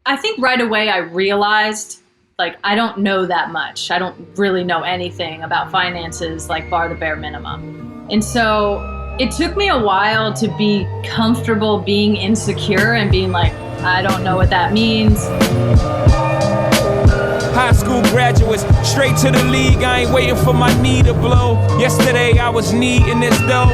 I think right away I realized, like, I don't know that much. I don't really know anything about finances, like, bar the bare minimum. And so it took me a while to be comfortable being insecure and being like, I don't know what that means. High school graduates, straight to the league. I ain't waiting for my knee to blow. Yesterday I was kneading this dough.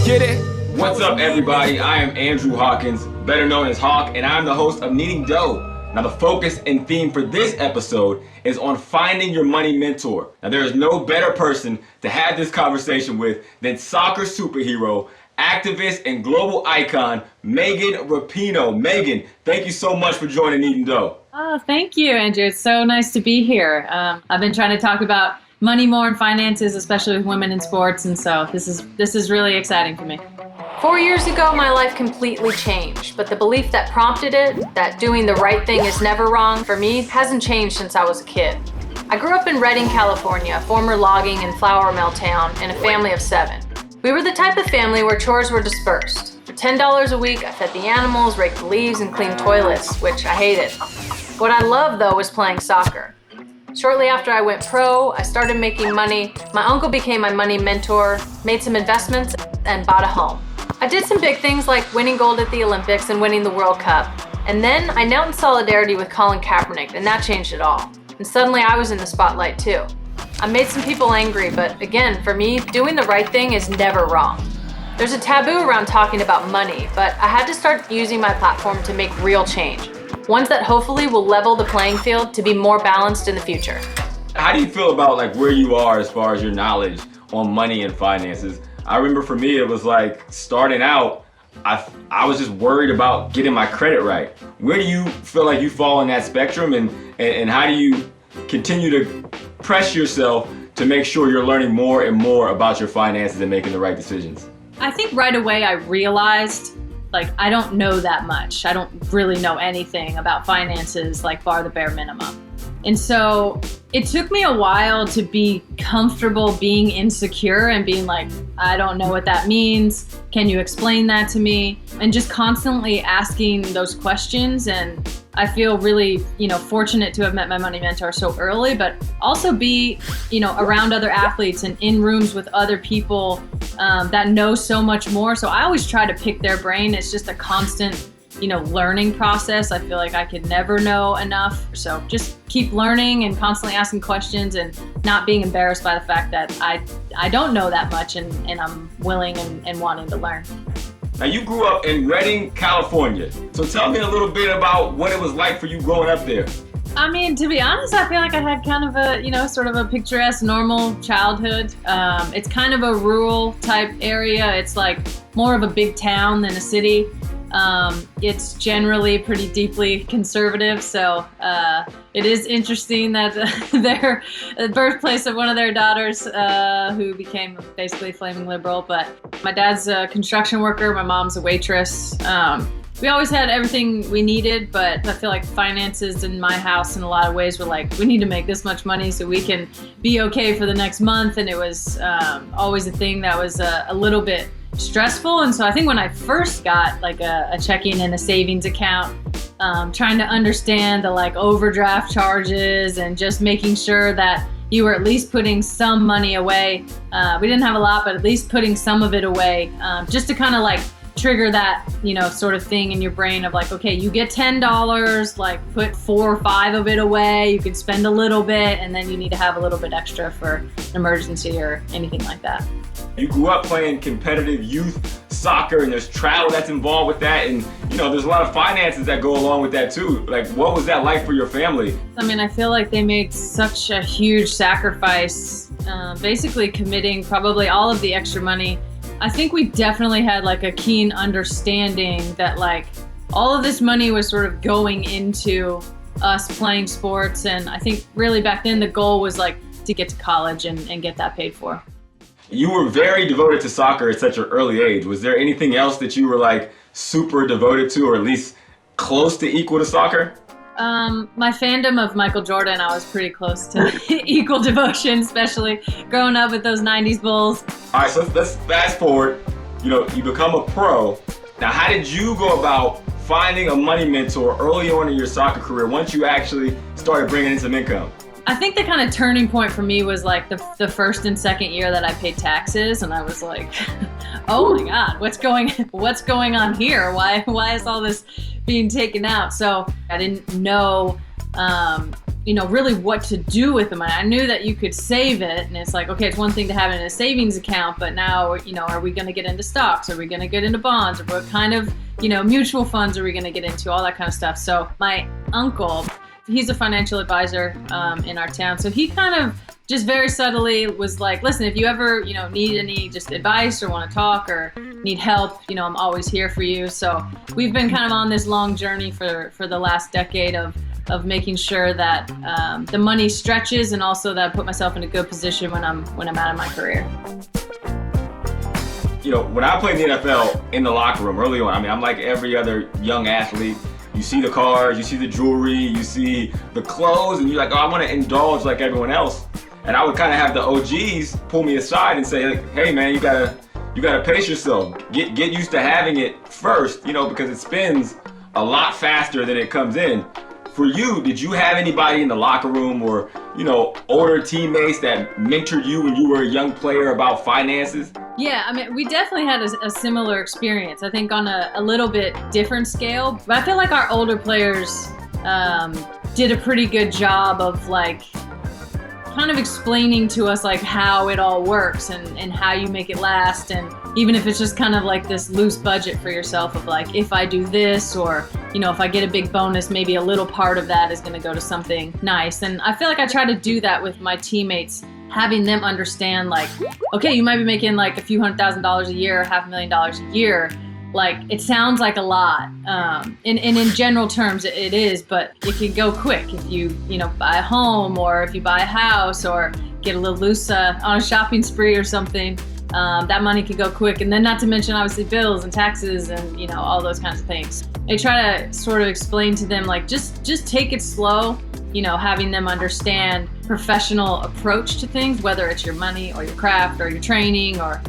Get it? What's up, everybody? I am Andrew Hawkins, better known as Hawk, and I'm the host of Kneading Dough. Now, the focus and theme for this episode is on finding your money mentor. Now, there is no better person to have this conversation with than soccer superhero, activist, and global icon, Megan Rapinoe. Megan, thank you so much for joining Kneading Dough. Oh, thank you, Andrew. It's so nice to be here. I've been trying to talk about money more and finances, especially with women in sports, and so this is really exciting for me. 4 years ago, my life completely changed, but the belief that prompted it, that doing the right thing is never wrong, for me, hasn't changed since I was a kid. I grew up in Redding, California, a former logging and flour mill town, in a family of 7. We were the type of family where chores were dispersed. For $10 a week, I fed the animals, raked the leaves, and cleaned toilets, which I hated. What I loved, though, was playing soccer. Shortly after I went pro, I started making money. My uncle became my money mentor, made some investments, and bought a home. I did some big things like winning gold at the Olympics and winning the World Cup. And then I knelt in solidarity with Colin Kaepernick, and that changed it all. And suddenly I was in the spotlight too. I made some people angry, but again, for me, doing the right thing is never wrong. There's a taboo around talking about money, but I had to start using my platform to make real change. Ones that hopefully will level the playing field to be more balanced in the future. How do you feel about like where you are as far as your knowledge on money and finances? I remember for me, it was like starting out, I was just worried about getting my credit right. Where do you feel like you fall in that spectrum, and how do you continue to press yourself to make sure you're learning more and more about your finances and making the right decisions? I think right away I realized, like, I don't know that much. I don't really know anything about finances, like, bar the bare minimum. And so it took me a while to be comfortable being insecure and being like, I don't know what that means. Can you explain that to me? And just constantly asking those questions. And I feel really, fortunate to have met my money mentor so early, but also be, around other athletes and in rooms with other people that know so much more. So I always try to pick their brain. It's just a constant learning process. I feel like I could never know enough. So just keep learning and constantly asking questions and not being embarrassed by the fact that I don't know that much and I'm willing and wanting to learn. Now, you grew up in Redding, California. So tell me a little bit about what it was like for you growing up there. I mean, to be honest, I feel like I had kind of a, sort of a picturesque, normal childhood. It's kind of a rural type area. It's like more of a big town than a city. It's generally pretty deeply conservative, so it is interesting that their birthplace of one of their daughters who became basically flaming liberal. But my dad's a construction worker, my mom's a waitress. We always had everything we needed, but I feel like finances in my house in a lot of ways were like, we need to make this much money so we can be okay for the next month, and it was always a thing that was a little bit stressful. And so I think when I first got like a checking and a savings account, trying to understand the like overdraft charges and just making sure that you were at least putting some money away. We didn't have a lot, but at least putting some of it away, just to kind of like trigger that, sort of thing in your brain of like, okay, you get $10, like put 4 or 5 of it away. You can spend a little bit, and then you need to have a little bit extra for an emergency or anything like that. You grew up playing competitive youth soccer, and there's travel that's involved with that, and there's a lot of finances that go along with that too. Like, what was that like for your family? I mean, I feel like they made such a huge sacrifice, basically committing probably all of the extra money. I think we definitely had like a keen understanding that like all of this money was sort of going into us playing sports, and I think really back then the goal was like to get to college and get that paid for. You were very devoted to soccer at such an early age. Was there anything else that you were like super devoted to, or at least close to equal to soccer? My fandom of Michael Jordan, I was pretty close to equal devotion, especially growing up with those 90s Bulls. All right, so let's fast forward. You become a pro. Now, how did you go about finding a money mentor early on in your soccer career once you actually started bringing in some income? I think the kind of turning point for me was like the first and second year that I paid taxes, and I was like, oh my God, what's going on here? Why is all this being taken out? So I didn't know, really what to do with the money. I knew that you could save it, and it's like, okay, it's one thing to have it in a savings account, but now, are we going to get into stocks? Are we going to get into bonds? Or what kind of, mutual funds are we going to get into? All that kind of stuff. So my uncle, he's a financial advisor in our town. So he kind of just very subtly was like, listen, if you ever, need any just advice or want to talk or need help, I'm always here for you. So we've been kind of on this long journey for the last decade of making sure that the money stretches, and also that I put myself in a good position when I'm out of my career. When I played in the NFL in the locker room early on, I'm like every other young athlete. You see the cars, you see the jewelry, you see the clothes, and you're like, oh, I want to indulge like everyone else. And I would kind of have the OGs pull me aside and say, like, hey man, you gotta pace yourself. Get used to having it first, because it spins a lot faster than it comes in. For you, did you have anybody in the locker room or, older teammates that mentored you when you were a young player about finances? Yeah, we definitely had a similar experience. I think on a little bit different scale. But I feel like our older players did a pretty good job of kind of explaining to us how it all works and how you make it last. And even if it's just kind of like this loose budget for yourself of if I do this, or, if I get a big bonus, maybe a little part of that is going to go to something nice. And I feel like I try to do that with my teammates, having them understand okay, you might be making a few $100,000 a year, $500,000 a year. It sounds like a lot. And in general terms, it is, but it can go quick if you, buy a home, or if you buy a house, or get a little loose on a shopping spree or something. That money could go quick. And then not to mention, obviously, bills and taxes and, all those kinds of things. I try to sort of explain to them, just take it slow, having them understand professional approach to things, whether it's your money or your craft or your training or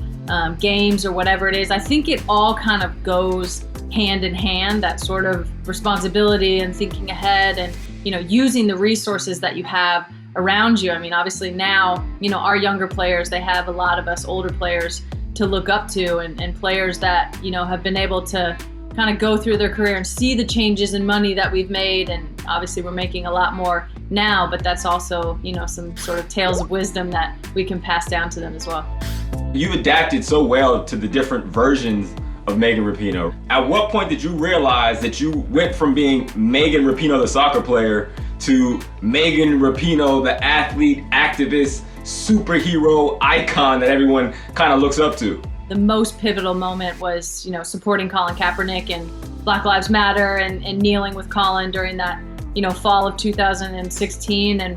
games or whatever it is. I think it all kind of goes hand in hand, that sort of responsibility and thinking ahead and, using the resources that you have around you. Obviously now, our younger players, they have a lot of us older players to look up to, and players that, have been able to kind of go through their career and see the changes in money that we've made. And obviously we're making a lot more now, but that's also, some sort of tales of wisdom that we can pass down to them as well. You've adapted so well to the different versions of Megan Rapinoe. At what point did you realize that you went from being Megan Rapinoe, the soccer player, to Megan Rapinoe, the athlete, activist, superhero icon that everyone kind of looks up to? The most pivotal moment was, supporting Colin Kaepernick and Black Lives Matter and kneeling with Colin during that, fall of 2016, and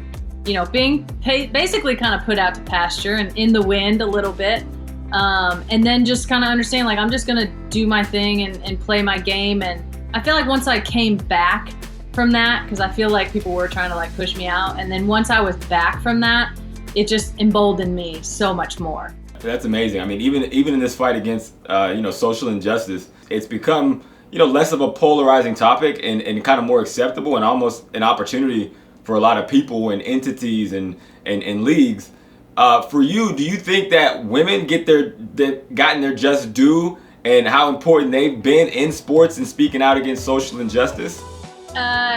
being basically kind of put out to pasture and in the wind a little bit. And then just kind of understand, I'm just going to do my thing and play my game. And I feel like once I came back from that, because I feel like people were trying to push me out. And then once I was back from that, it just emboldened me so much more. That's amazing. Even in this fight against, social injustice, it's become, less of a polarizing topic and kind of more acceptable and almost an opportunity for a lot of people and entities and leagues. For you, do you think that women gotten their just due, and how important they've been in sports and speaking out against social injustice?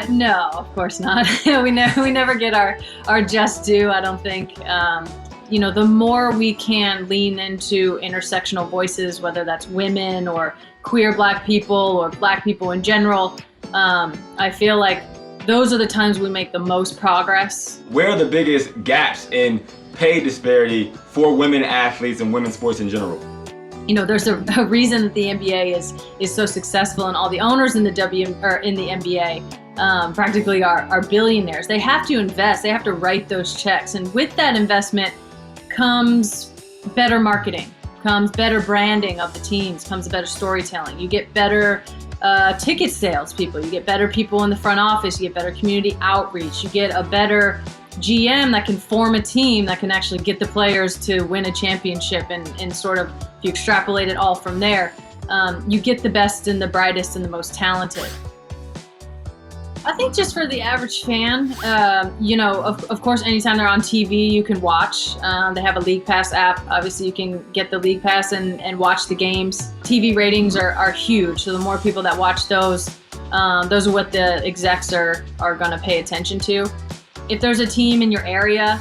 No, of course not. we never get our just due, I don't think. The more we can lean into intersectional voices, whether that's women or queer Black people or Black people in general, I feel like those are the times we make the most progress. Where are the biggest gaps in pay disparity for women athletes and women's sports in general? There's a reason that the NBA is so successful, and all the owners in the NBA practically are billionaires. They have to invest. They have to write those checks, and with that investment comes better marketing, comes better branding of the teams, comes better storytelling. You get better ticket sales people. You get better people in the front office. You get better community outreach. You get a better GM that can form a team that can actually get the players to win a championship, and sort of, if you extrapolate it all from there, you get the best and the brightest and the most talented. I think just for the average fan, of course, anytime they're on TV, you can watch. They have a League Pass app. Obviously, you can get the League Pass and watch the games. TV ratings are huge, so the more people that watch those are what the execs are going to pay attention to. If there's a team in your area,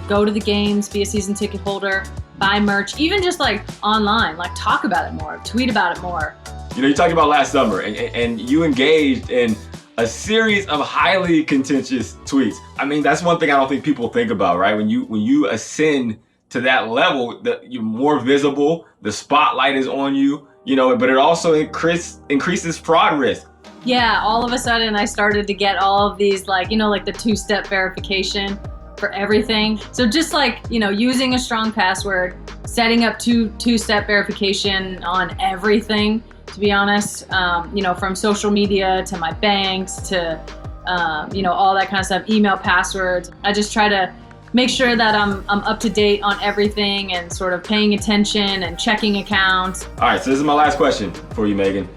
go to the games, be a season ticket holder, buy merch, even just like online, like talk about it more, tweet about it more. You talked about last summer and you engaged in a series of highly contentious tweets. I mean, that's one thing I don't think people think about, right? When you ascend to that level, you're more visible, the spotlight is on you, but it also increases fraud risk. Yeah, all of a sudden I started to get all of these like the two-step verification for everything. So just using a strong password, setting up two-step verification on everything, to be honest, from social media to my banks to, all that kind of stuff, email passwords. I just try to make sure that I'm up to date on everything and sort of paying attention and checking accounts. All right, so this is my last question for you, Megan.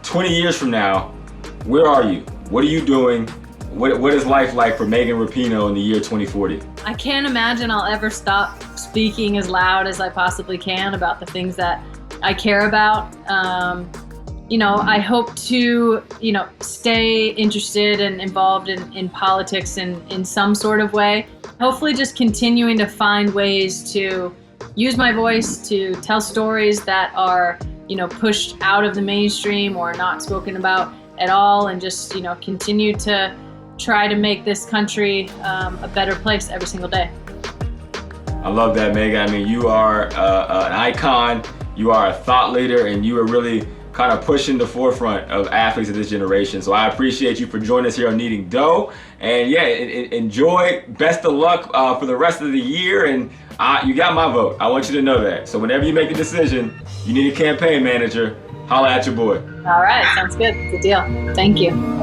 20 years from now, where are you? What are you doing? What is life like for Megan Rapinoe in the year 2040? I can't imagine I'll ever stop speaking as loud as I possibly can about the things that I care about. I hope to, stay interested and involved in politics in some sort of way. Hopefully just continuing to find ways to use my voice to tell stories that are, pushed out of the mainstream or not spoken about at all, and just, continue to try to make this country a better place every single day. I love that, Megan. I mean, you are an icon, you are a thought leader, and you are really kind of pushing the forefront of athletes of this generation. So I appreciate you for joining us here on Kneading Dough. And yeah, enjoy. Best of luck for the rest of the year. And you got my vote. I want you to know that. So whenever you make a decision, you need a campaign manager, holla at your boy. All right, sounds good. Good deal. Thank you.